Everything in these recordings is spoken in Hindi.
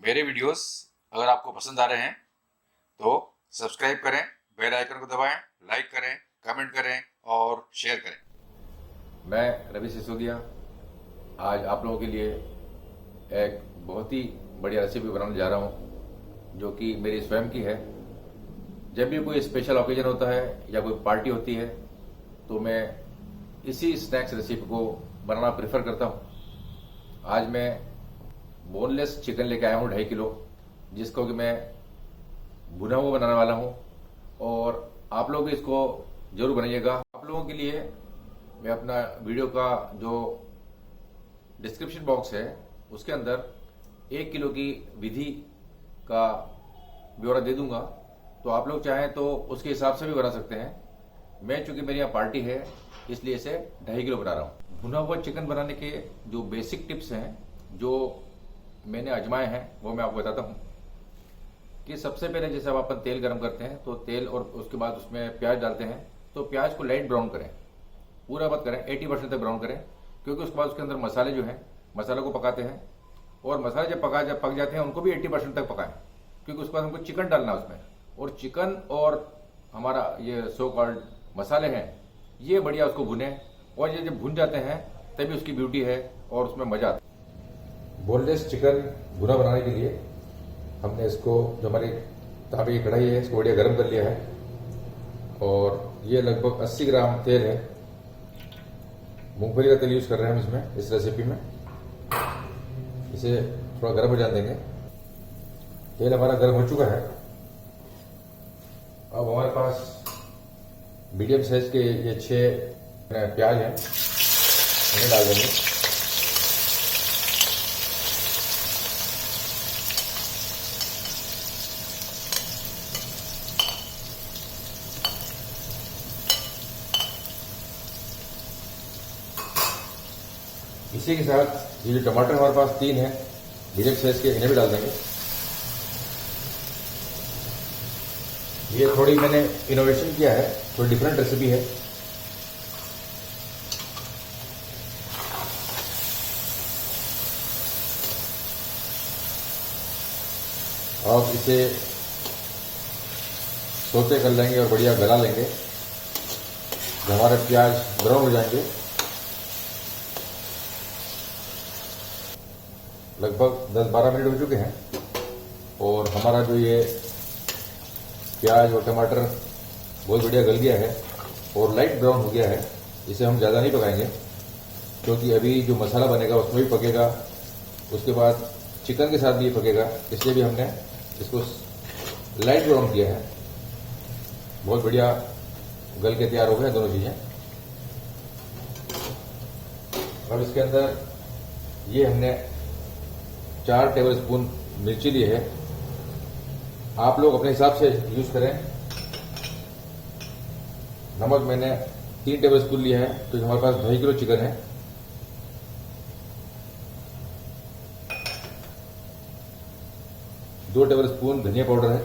मेरे वीडियोस अगर आपको पसंद आ रहे हैं तो सब्सक्राइब करें, बेल आइकन को दबाएं, लाइक करें, कमेंट करें और शेयर करें। मैं रवि सिसोदिया आज आप लोगों के लिए एक बहुत ही बढ़िया रेसिपी बनाने जा रहा हूँ जो कि मेरी स्वयं की है। जब भी कोई स्पेशल ओकेजन होता है या कोई पार्टी होती है तो मैं इसी स्नैक्स रेसिपी को बनाना प्रेफर करता हूँ। आज मैं बोनलेस चिकन लेके आया हूँ 2.5 किलो, जिसको कि मैं भुना हुआ बनाने वाला हूँ और आप लोग भी इसको जरूर बनाइएगा। आप लोगों के लिए मैं अपना वीडियो का जो डिस्क्रिप्शन बॉक्स है उसके अंदर 1 किलो की विधि का ब्यौरा दे दूंगा, तो आप लोग चाहें तो उसके हिसाब से भी बना सकते हैं। मैं चूंकि मेरी यहाँ पार्टी है इसलिए इसे 2.5 किलो बना रहा हूँ। भुना हुआ चिकन बनाने के जो बेसिक टिप्स हैं जो मैंने आजमाए हैं वो मैं आपको बताता हूँ कि सबसे पहले जैसे अब अपन तेल गर्म करते हैं तो तेल और उसके बाद उसमें प्याज डालते हैं, तो प्याज को लाइट ब्राउन करें, पूरा मत करें, 80% तक ब्राउन करें, क्योंकि उसके बाद उसके अंदर मसाले जो हैं मसालों को पकाते हैं और मसाले जब पक जाते हैं उनको भी 80% तक पकाएं, क्योंकि उसके बाद हमको चिकन डालना है उसमें। और चिकन और हमारा ये सो कॉल्ड मसाले हैं ये बढ़िया उसको भुने, और ये जब भुन जाते हैं तभी उसकी ब्यूटी है और उसमें मजा आता है। बोनलेस चिकन भुना बनाने के लिए हमने इसको जो हमारी तांबे की कढ़ाई है इसको बढ़िया गर्म कर लिया है और ये लगभग 80 ग्राम तेल है। मूंगफली का तेल यूज कर रहे हैं हम इसमें इस रेसिपी में। इसे थोड़ा गर्म हो जाने देंगे। तेल हमारा गर्म हो चुका है। अब हमारे पास मीडियम साइज के ये 6 प्याज हैं, उन्हें डाल देंगे। इसी के साथ ये जो टमाटर हमारे पास 3 है मीडियम साइज के, इन्हें भी डाल देंगे। ये थोड़ी मैंने इनोवेशन किया है, थोड़ी डिफरेंट रेसिपी है। अब इसे सोते कर लेंगे और बढ़िया गला लेंगे। जब हमारे प्याज ब्राउन हो जाएंगे, लगभग 10-12 मिनट हो चुके हैं और हमारा जो ये प्याज और टमाटर बहुत बढ़िया गल गया है और लाइट ब्राउन हो गया है। इसे हम ज़्यादा नहीं पकाएंगे क्योंकि अभी जो मसाला बनेगा उसमें भी पकेगा, उसके बाद चिकन के साथ भी पकेगा, इसलिए भी हमने इसको लाइट ब्राउन किया है। बहुत बढ़िया गल के तैयार हो गए दोनों चीज़ें। अब इसके अंदर ये हमने 4 टेबलस्पून मिर्ची ली है, आप लोग अपने हिसाब से यूज करें। नमक मैंने 3 टेबलस्पून लिया है, तो हमारे पास 2.5 किलो चिकन है। दो टेबलस्पून धनिया पाउडर है।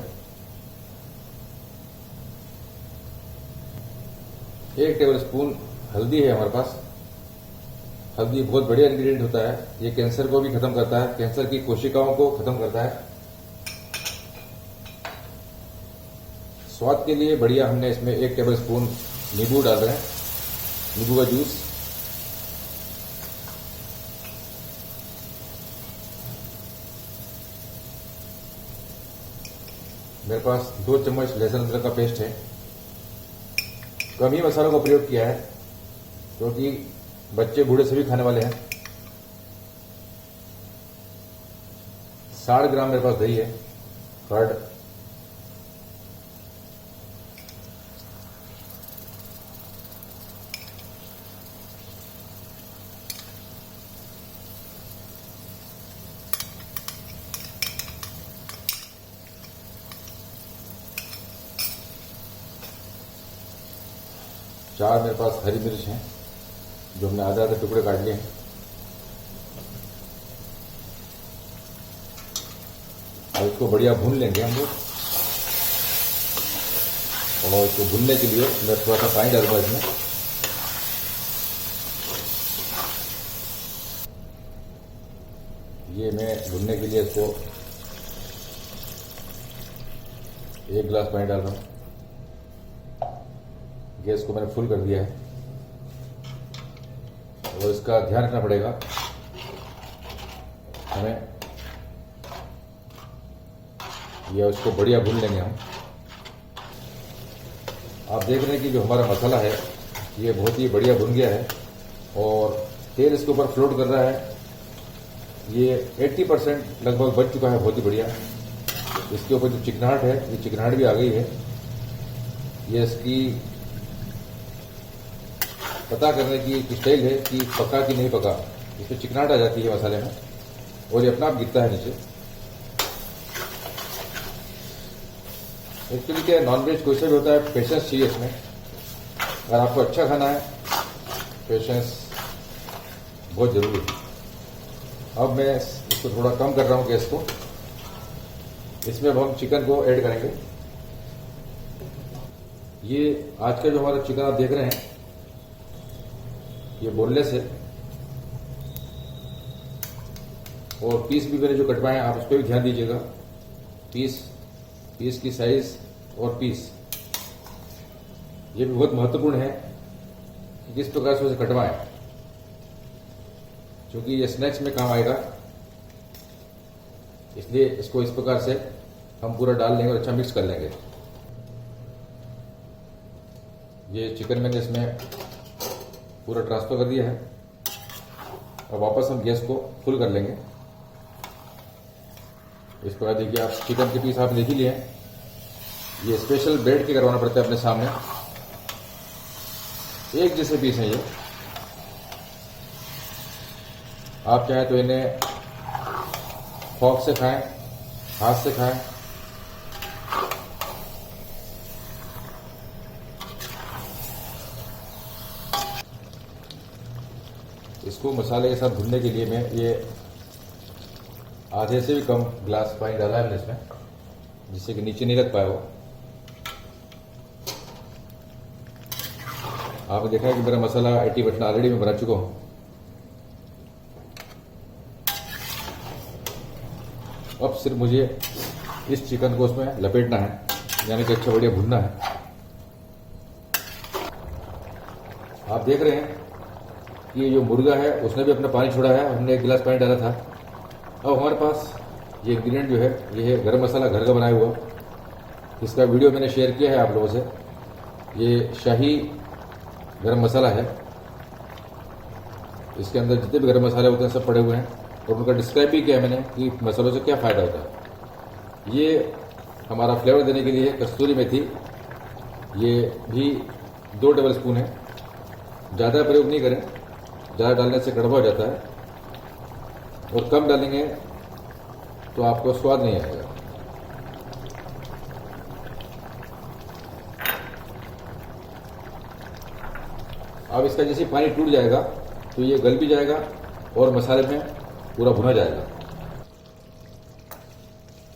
1 टेबलस्पून हल्दी है हमारे पास। हल्दी बहुत बढ़िया इंग्रेडिएंट होता है, ये कैंसर को भी खत्म करता है, कैंसर की कोशिकाओं को खत्म करता है। स्वाद के लिए बढ़िया हमने इसमें 1 टेबलस्पून नींबू डाल रहे हैं, नींबू का जूस। मेरे पास 2 चम्मच लहसुन अदरक का पेस्ट है। कम ही मसालों का प्रयोग किया है क्योंकि बच्चे बूढ़े सभी खाने वाले हैं। 60 ग्राम मेरे पास दही है, कर्ड। चार मेरे पास हरी मिर्च हैं जो हमने आधे आधे टुकड़े काट लिए हैं। अब इसको बढ़िया भून लेंगे हम लोग, और इसको भूनने के लिए मैं थोड़ा सा पानी डालूंगा इसमें। ये मैं भूनने के लिए इसको 1 गिलास पानी डाल रहा हूँ। गैस को मैंने फुल कर दिया है और इसका ध्यान रखना पड़ेगा हमें, या उसको बढ़िया भून लेंगे हम। आप देख रहे हैं कि जो हमारा मसाला है ये बहुत ही बढ़िया भुन गया है और तेल इसके ऊपर फ्लोट कर रहा है। ये 80% लगभग बच चुका है, बहुत ही बढ़िया। इसके ऊपर जो चिकनाहट है, ये चिकनाहट भी आ गई है। ये इसकी पता करने की स्टाइल है कि पका कि नहीं पका। इसमें चिकनाहट आ जाती है मसाले में और ये अपना आप गिरता है नीचे। एक्चुअली क्या नॉनवेज कोई सा भी होता है, पेशेंस चाहिए इसमें। अगर आपको अच्छा खाना है, पेशेंस बहुत जरूरी है। अब मैं इसको थोड़ा कम कर रहा हूँ गैस को। इसमें अब हम चिकन को ऐड करेंगे। ये आज का जो हमारा चिकन आप देख रहे हैं, ये बोनलेस है और पीस भी मैंने जो कटवाए हैं आप उस पर भी ध्यान दीजिएगा। पीस की साइज और पीस ये भी बहुत महत्वपूर्ण है कि किस प्रकार से उसे कटवाएं, क्योंकि ये स्नैक्स में काम आएगा। इसलिए इसको इस प्रकार से हम पूरा डाल लेंगे और अच्छा मिक्स कर लेंगे। ये चिकन मैंने इसमें पूरा ट्रांसफर कर दिया है और वापस हम गैस को फुल कर लेंगे। इस प्रकार देखिए, आप चिकन के पीस आप देख ही लिए हैं। ये स्पेशल बैठ के करवाना पड़ता है अपने सामने। एक जैसे पीस हैं ये। आप चाहें तो इन्हें फॉर्क से खाएं, हाथ से खाएं। इसको मसाले के साथ भूनने के लिए मैं ये आधे से भी कम गिलास पानी डाला है मैंने इसमें, जिससे कि नीचे नहीं लग पाए वो। आपने देखा है कि मेरा मसाला 80% ऑलरेडी मैं बना चुका हूं। अब सिर्फ मुझे इस चिकन को उसमें लपेटना है, यानी कि अच्छा बढ़िया भुनना है। आप देख रहे हैं कि ये जो मुर्गा है उसने भी अपना पानी छोड़ा है। हमने 1 गिलास पानी डाला था। अब हमारे पास ये इंग्रेडिएंट जो है ये है गरम मसाला घर का बनाया हुआ। इसका वीडियो मैंने शेयर किया है आप लोगों से। ये शाही गरम मसाला है। इसके अंदर जितने भी गरम मसाले होते हैं सब पड़े हुए हैं और उनका डिस्क्राइब भी किया है मैंने कि मसालों से क्या फ़ायदा होता है। ये हमारा फ्लेवर देने के लिए कस्तूरी मेथी, ये भी 2 टेबल स्पून है। ज़्यादा प्रयोग नहीं करें, ज़्यादा डालने से कड़वा हो जाता है और कम डालेंगे तो आपको स्वाद नहीं आएगा। अब इसका जैसे पानी टूट जाएगा तो ये गल भी जाएगा और मसाले में पूरा भुना जाएगा।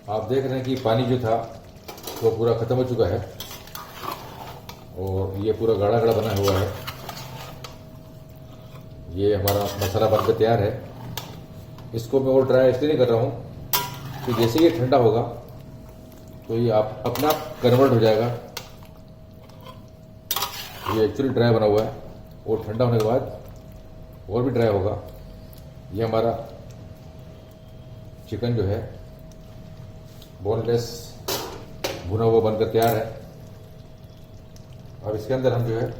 आप देख रहे हैं कि पानी जो था वो पूरा खत्म हो चुका है और ये पूरा गाढ़ा गाढ़ा बना हुआ है। ये हमारा मसाला बनकर तैयार है। इसको मैं और ड्राई इसलिए नहीं कर रहा हूँ कि जैसे ये ठंडा होगा तो ये आप अपना कन्वर्ट हो जाएगा। ये एक्चुअली ड्राई बना हुआ है और ठंडा होने के बाद और भी ड्राई होगा। ये हमारा चिकन जो है बोनलेस भुना हुआ बनकर तैयार है। अब इसके अंदर हम जो है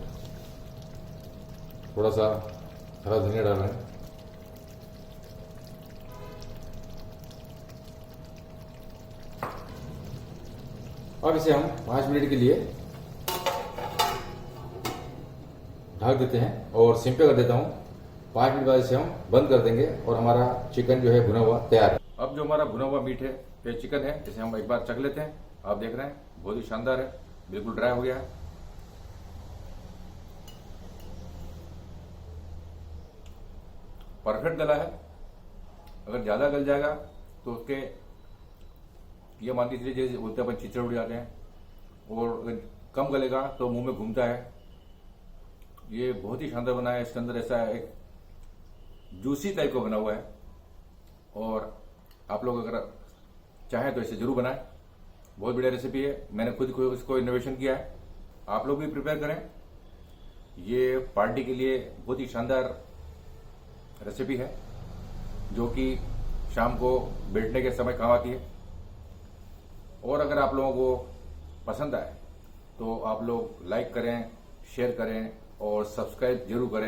थोड़ा सा हरा धनिया डाल रहे हैं। अब इसे हम 5 मिनट के लिए ढक देते हैं और सिम पे कर देता हूं। 5 मिनट बाद इसे हम बंद कर देंगे और हमारा चिकन जो है भुना हुआ तैयार है। अब जो हमारा भुना हुआ मीट है, ये चिकन है, इसे हम एक बार चख लेते हैं। आप देख रहे हैं बहुत ही शानदार है, बिल्कुल ड्राई हो गया है। परफेक्ट गला है। अगर ज्यादा गल जाएगा तो उसके ये मान के चलिए जैसे बोलते हैं अपन चिचड़ उड़ जाते हैं, और अगर कम गलेगा तो मुंह में घूमता है। ये बहुत ही शानदार बना है। इसके अंदर ऐसा एक जूसी टाइप का बना हुआ है और आप लोग अगर चाहें तो इसे जरूर बनाएं बहुत बढ़िया रेसिपी है। मैंने खुद इसको इनोवेशन किया है, आप लोग भी प्रिपेयर करें। ये पार्टी के लिए बहुत ही शानदार रेसिपी है जो कि शाम को बैठने के समय काम आती है। और अगर आप लोगों को पसंद आए तो आप लोग लाइक करें, शेयर करें और सब्सक्राइब जरूर करें।